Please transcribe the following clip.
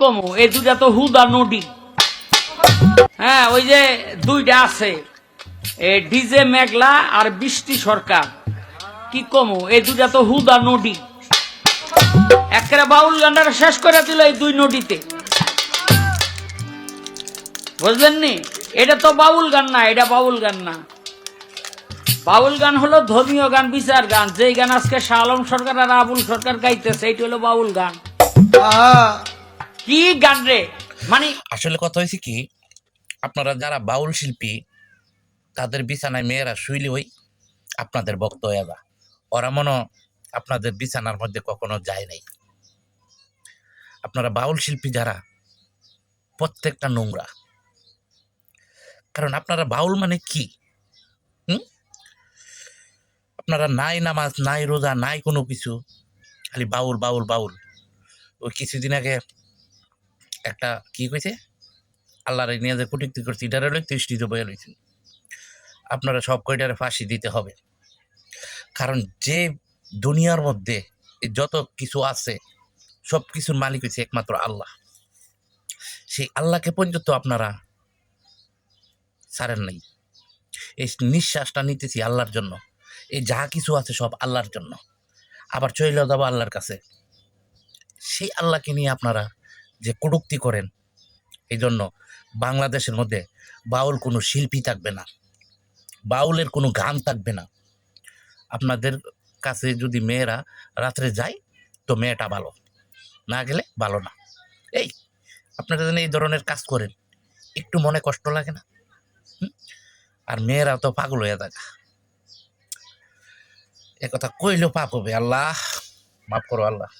কমো এই দুটা তো হুদা নদী। হ্যাঁ, ওই যে দুইটা আছে, ডিজে মেঘলা আর বৃষ্টি সরকার। কি কমো এই দুটা তো হুদা নদী। একেবারে বাউল গানটা শেষ করে দিল এই দুই নদীতে, বুঝলেন নি? এটা তো বাউল গান না, এটা বাউল গান না। বাউল গান হলো ধর্মীয় গান, বিচার গান। যেই গান আজকে শাহ আলম সরকার আর আবুল সরকার গাইতেছে এইটা হলো বাউল গান। কি গান রে? মানে আসলে কথা হয়েছে কি, আপনারা যারা বাউল শিল্পী তাদের বিছানায় মেয়েরা শুইলে ওই আপনাদের ভক্ত হয়ে যা। ওরা মনে আপনাদের বিছানার মধ্যে কখনো যায় নাই। আপনারা বাউল শিল্পী যারা, প্রত্যেকটা নোংরা। কারণ আপনারা বাউল মানে কি? হুম, আপনারা নাই নামাজ, নাই রোজা, নাই কোনো কিছু, খালি বাউল বাউল বাউল। ওই কিছুদিন আগে একটা কি কইছে, আল্লাহর নিয়ে যে কুটিক্তি করছে, এটারে লই তৃষ্টিতে বয়ে লইছেন। আপনারা সব কয়টারে ফাঁসি দিতে হবে। কারণ যে দুনিয়ার মধ্যে যত কিছু আছে সব কিছুর মালিক হচ্ছে একমাত্র আল্লাহ। সেই আল্লাহকে পর্যন্ত আপনারা ছাড়েন নাই। এই নিঃশ্বাসটা নিতেছি আল্লাহর জন্য, এই যা কিছু আছে সব আল্লাহর জন্য, আবার চলে যাবো আল্লাহর কাছে। সেই আল্লাহকে নিয়ে আপনারা যে কটূক্তি করেন, এই জন্য বাংলাদেশের মধ্যে বাউল কোনো শিল্পী থাকবে না, বাউলের কোনো গান থাকবে না। আপনাদের কাছে যদি মেয়েরা রাত্রে যায় তো মেয়েটা ভালো, না গেলে ভালো না। এই আপনারা যেন এই ধরনের কাজ করেন, একটু মনে কষ্ট লাগে না? আর মেয়েরা তো পাগল হয়ে থাকে। একথা কইলেও পাপ হবে। আল্লাহ মাফ করো আল্লাহ।